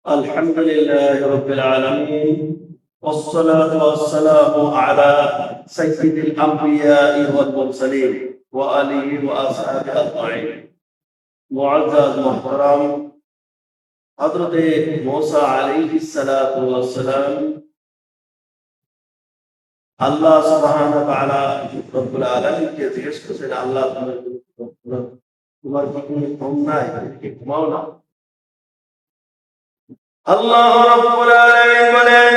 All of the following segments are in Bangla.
الحمد لله رب العالمين والصلاة والسلام على سيد الأنبياء والمرسلين وآله وأصحابه أجمعين. معزز محترم حضرت موسى عليه الصلاة والسلام আল্লাহ সুবহানাহু ওয়া তাআলা রব্বুল আলামিনকে জিজ্ঞেস করেছেন, আল্লাহ তোমার কি কোনো ঘুম নাই? তুমি কি ঘুমাও না? আল্লাহ রাব্বুল আলামিন বলেন,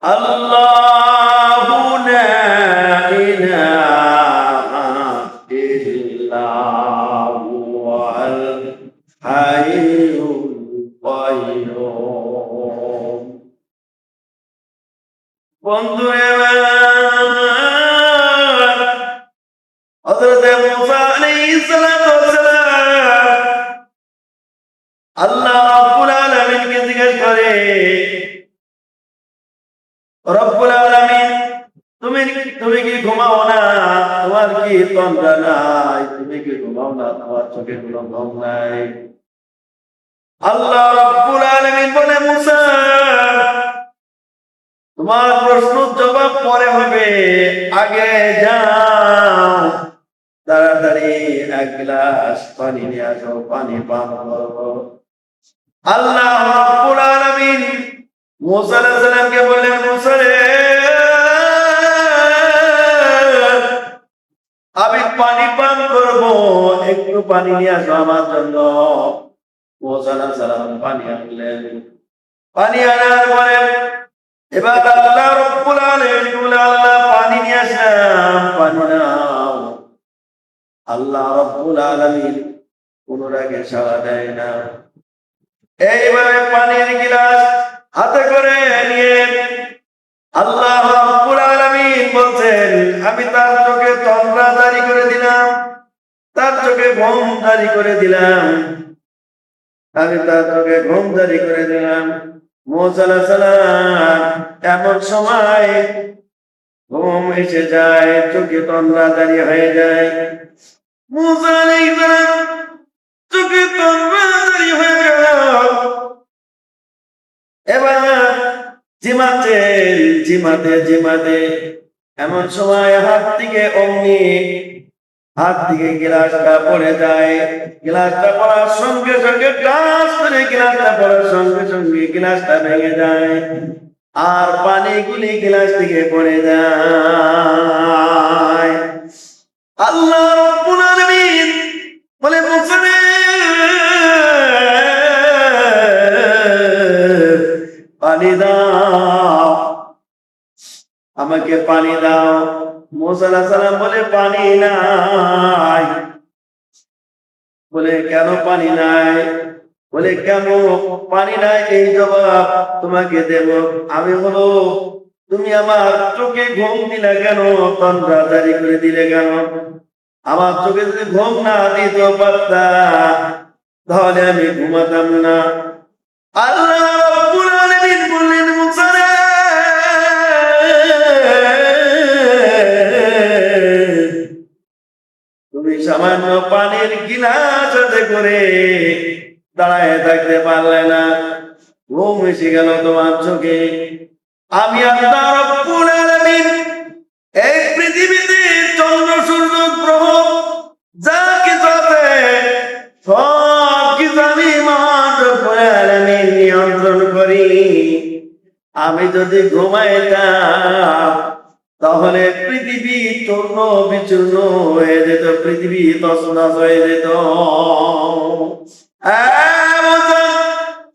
আল্লাহু লা ইলাহা ইল্লা হুয়াল হাইয়ুল কাইয়্যুম। বন্ধুরা, হযরত মুসা আলাইহিস সালাতু ওয়াস সালাম আল্লাহ রাব্বুল আলামিনকে জিজ্ঞেস করে, রব্বুল আলামিন তুমি কি ঘুমাও না? তোমার কি তন্দ্রা নাই? তুমি কি ঘুমাও না? তোমার চোখে কোনো ঘুম নাই? আল্লাহ রাব্বুল আলামিন বলে, মুসা তোমার প্রশ্নের জবাব পরে হবে, আগে যাও তাড়াতাড়ি এক গ্লাস পানি নিয়ে আসো, পানি পান করো। আল্লাহ রাব্বুল আলামিন মুসা আলাইহিস সালামকে বললেন, মুসা রে, আমি পানি পান করব, একটু পানি নিয়ে আসো আমার জন্য। মুসা আলাইহিস সালাম পানি আনলেন। পানি আনার পরে এবার আল্লাহ রাব্বুল আলামিন বলে, আল্লাহ পানি নিয়ে আসলাম, পানি নাও। আল্লাহ রাব্বুল আলামিন পুনরায় সাড়া দেয় না। এইভাবে পানির গিলাস হাতে করে নিয়ে আল্লাহ রাব্বুল আলামিন বলছেন, আমি তার চোখে তন্দ্রা জারি করে দিলাম, তার চোখে ঘুম জারি করে দিলাম, আমি তার চোখে ঘুম জারি করে দিলাম। মুসা আলাইহিস সালাম এমন সময় ঘুম এসে যায়, চোখে তন্দ্রা জারি হয়ে যায়। মুসা আলাইহিস সালাম চোখে তন্দ্রা জারি হয়ে গেল। এবার জিমাতে এমন সময় হাত থেকে গিলাসটা পড়ে যায়। গিলাসটা পড়ার সঙ্গে সঙ্গে গিলাসটা ভেঙে যায়, আর পানিগুলি গিলাস থেকে পড়ে যায়। আল্লাহ রাব্বুল আলামিন বলে, মুসা রে, পানি দাও, আমাকে পানি দাও। মুসা আলাইহিস সালাম বলে, পানি নাই। বলে, কেন পানি নাই? বলে, কেন পানি নাই এই জবাব তোমাকে দেব আমি। বলো, তুমি আমার চোখে ঘুম দিলে কেন? তন্দ্রা জারি করে দিলে কেন? আমার চোখে যদি ঘুম না দিত পারতা, তাহলে আমি ঘুমাতাম না। আল্লাহ রাব্বুল আলামিন বললেন, মুসা রে, তুমি সামান্য পানির গিলাস হাতে করে দাঁড়ায় থাকতে পারলে না, ঘুম এসে গেল তোমার চোখে। আমি আল্লাহ রাব্বুল আলামিন এই পৃথিবীতে চন্দ্র সূর্য গ্রহ যা কিছু আছে সব কিছু আমি মহান রব্বুল আলামিন নিয়ন্ত্রণ করি। আমি যদি ঘুমাইতাম তাহলে পৃথিবী চূর্ণ বিচূর্ণ হয়ে যেত, পৃথিবী তছনছ হয়ে যেত।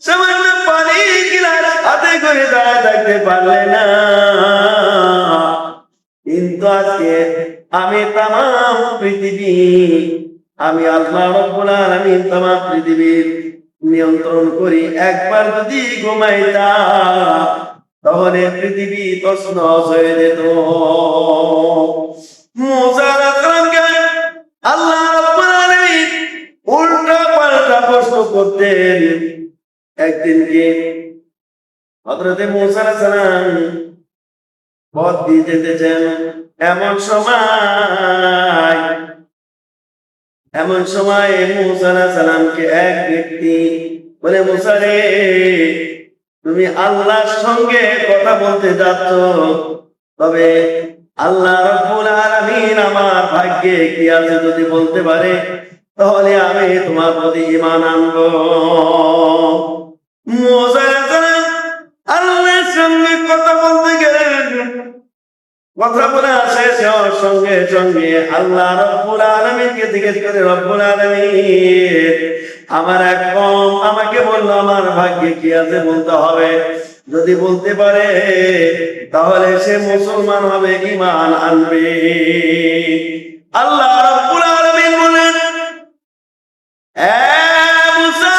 সামান্য পানি গিলাস হাতে করে দাঁড়ায় থাকতে পারলে না, কিন্তু আজকে আমি তামাম পৃথিবী, আমি আল্লাহ রাব্বুল আলামিন তামাম পৃথিবীর নিয়ন্ত্রণ করি। একবার যদি ঘুমাইতাম তাহলে পৃথিবী তছনছ হয়ে যেত। মুসা আলাইহিস সালামকে আল্লাহ রাব্বুল আলামিন উল্টা পাল্টা প্রশ্ন করতেন। একদিনকে হযরত মুসা আলাইহিস সালাম পথ দিয়ে যেতেছেন, এমন সময় এমন সময় মুসা আলাইহিস সালামকে এক ব্যক্তি বলে, মুসা রে, তুমি আল্লাহর সঙ্গে কথা বলতে যাচ্ছ, তবে আল্লাহ রাব্বুল আলামিন আমার ভাগ্যে কি আছে যদি বলতে পারে, তাহলে আমি তোমার প্রতি ঈমান আনবো। মুসা আলাইহিস সালাম আল্লাহর সঙ্গে কথা বলতে গেলেন। কথা বলা শেষ হওয়ার সঙ্গে সঙ্গে আল্লাহ রাব্বুল আলামিনকে জিজ্ঞেস করে, রব্বুল আলামিন, আমার এক কম আমাকে বললো আমার ভাগ্যে কি আছে বলতে হবে, যদি বলতে পারে তাহলে সে মুসলমান হবে, ঈমান আনবে। আল্লাহ রাব্বুল আলামিন বলেন, এ মুসা,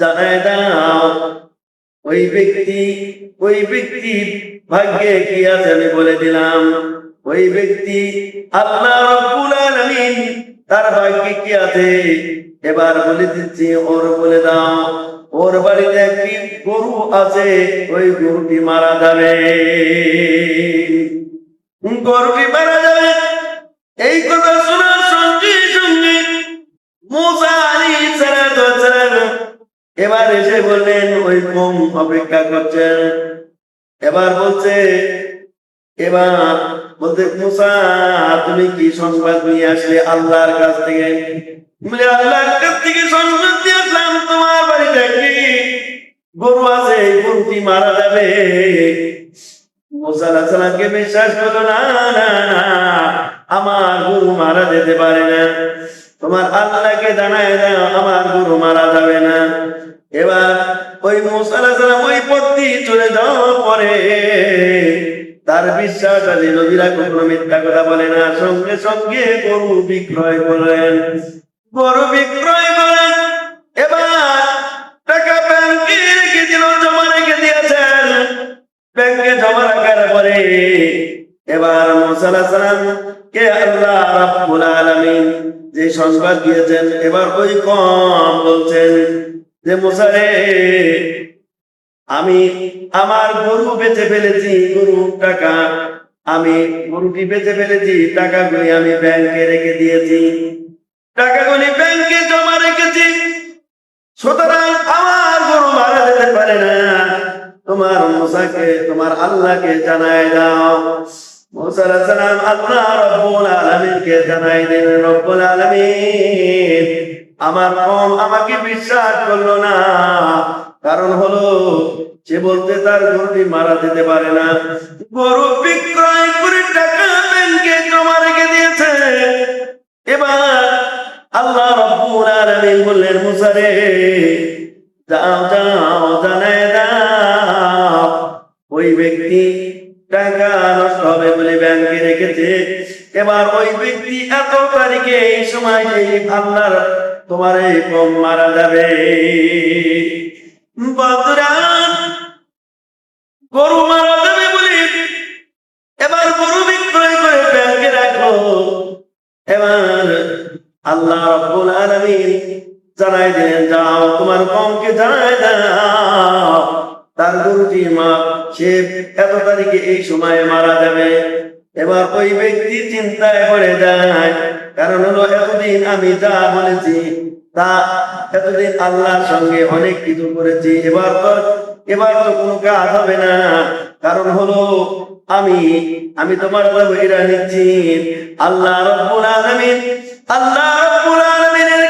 জানায় দাও ওই ব্যক্তি ভাগ্যে কি আছে আমি বলে দিলাম। ওই ব্যক্তি আল্লাহ রাব্বুল আলামিন তার ভাগ্যে কি আছে এবার বলে দিচ্ছি, ওর বলে দাও ওর বাড়িতে একটি গরু আছে, ওই গরুটি মারা যাবে, গরুটি মারা যাবে। এই কথা শোনার সঙ্গে সঙ্গে মুসা আলাইহিস সালাম এবার এসে বললেন, ওই কম অপেক্ষা করছেন। এবার বলতে মুসা, তুমি কি সংবাদ নিয়ে আসলে আল্লাহর কাছ থেকে? বলে, আল্লাহর কাছ থেকে সংবাদ নিয়ে আসলাম, তোমার বাড়িতে কি গরু আছে, এই গরুটি মারা যাবে। মুসা আলাইহিস সালামকে বিশ্বাস করলো, না না, আমার গরু মারা যেতে পারে না, তোমার আল্লাহকে জানায় দাও আমার গরু মারা যাবে না। এবার ওই মুসা আলাইহিস সালাম ওই পথ দিয়ে চলে যাওয়ার পরে তার বিশ্বাস আছে নবীরা কখনো মিথ্যা কথা বলে না, সঙ্গে সঙ্গে গরু বিক্রয় করলেন। এবার টাকা ব্যাংকে রেখে দিল, জমা রেখে দিয়েছেন। ব্যাংকে জমা রাখার পরে এবার মুসা আলাইহিস সালাম কে আল্লাহ রাব্বুল আলামিন যে সংবাদ দিয়েছেন, এবার ওই কম বলছেন যে, মুসা রে, আমি আমার গরু বেচে ফেলেছি, গরুটি বেচে ফেলেছি, টাকাগুলি আমি ব্যাংকে রেখে দিয়েছি, টাকাগুলি ব্যাংকে জমা রেখেছি, সুতরাং আমার গরু মারা যেতে পারে না, তোমার আল্লাহকে জানায় দাও। মুসা আলাইহিস সালাম আল্লাহ রাব্বুল আলামিনকে জানাই দিলেন, রব্বুল আলামিন, আমার কওম আমাকে বিশ্বাস করলো না, কারণ হলো সে বলতে তার গরুটি মারা যেতে পারে না, গরু বিক্রয় করে টাকা ব্যাংকে জমা রেখে দিয়েছে। এবার আল্লাহ রাব্বুল আলামিন বললেন, মুসা রে, যাও জানায় দাও ওই ব্যক্তি টাকা নষ্ট হবে বলে ব্যাংকে রেখেছে, এবার ওই ব্যক্তি এত তারিখে এই সময় আল্লাহর তোমার এই কম মারা যাবে। গরু মারা যাবে বলে এবার গরু বিক্রয় করে ব্যাংকে রাখো। এবার আল্লাহ রাব্বুল আলামিন জানাই দিলেন, যাও তোমার কমকে জানাই দাও তার গরুটি সে এত তারিখে এই সময়ে মারা যাবে। এবার ওই ব্যক্তি চিন্তায় পড়ে যায়, কারণ হলো এতদিন আমি যা বলেছি তা এতদিন আল্লাহর সঙ্গে অনেক কিছু করেছি, এবার তো কোনো কাজ হবে না, কারণ হলো আমি তোমার বইরা নিচ্ছি। আল্লাহ রাব্বুল আলামিনের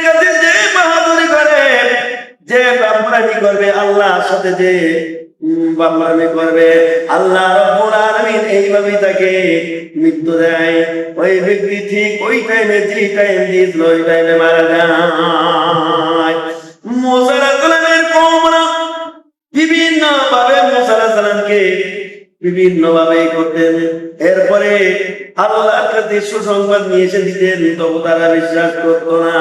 কাছে যে বাহাদুরি করে, যে বামরানি করবে, আল্লাহর সাথে যে বামরানি করবে, আল্লাহ রাব্বুল আলামিন এইভাবেই তাকে মৃত্যু দেয়। ওই ব্যক্তি ঠিক ওই টাইমে যে টাইম দিয়েছিল ওই টাইমে মারা যায়। মুসা আলাইহিস সালামের কওমরা বিভিন্ন ভাবে মুসা আলাইহিস সালামকে বিভিন্ন ভাবে করতেন। এরপরে আল্লাহর কাছে সুসংবাদ নিয়ে এসে দিতেন, তবু তারা বিশ্বাস করত না।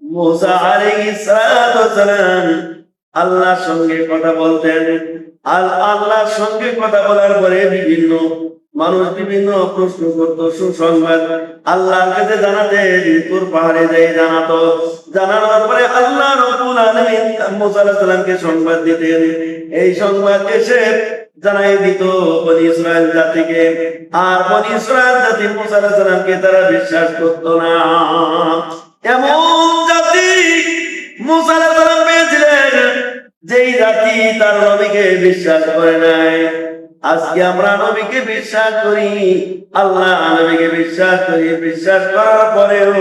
মুসা আলাইহিস সালাম আল্লাহর সঙ্গে কথা বলতেন। আর আল্লাহর সঙ্গে কথা বলার পরে বিভিন্ন মানুষ বিভিন্ন প্রশ্ন করতো, সুসংবাদ আল্লাহর কাছে জানাতেন, তোর পাহাড়ে যাই জানাতো। জানানোর পরে আল্লাহ রাব্বুল আলামিন মুসা আলাইহিস সালামকে সংবাদ দিতেন। এই সংবাদ এসে জানাই দিত বনি ইসরায়েল জাতিকে। আর বনি ইসরায়েল জাতি মুসা আলাইহিস সালামকে তারা বিশ্বাস করতো না। এমন জাতি মুসা আলাইহিস সালাম পেয়েছিলেন যেই জাতি তার নবীকে বিশ্বাস করে নাই। আজকে আমরা নবীকে বিশ্বাস করি, আল্লাহ নবীকে বিশ্বাস করি, বিশ্বাস করার পরেও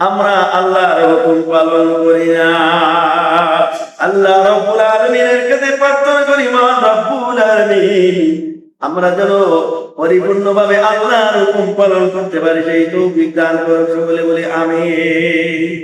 আমরা আল্লাহর হুকুম পালন করি না। আল্লাহ রাব্বুল আলামিনের কাছে প্রার্থনা করি, মহান রাব্বুল আলামিন আমরা যেন পরিপূর্ণভাবে আল্লাহর হুকুম পালন করতে পারি, সেই তৌফিক দান করুন। সকলে বলি আমিন।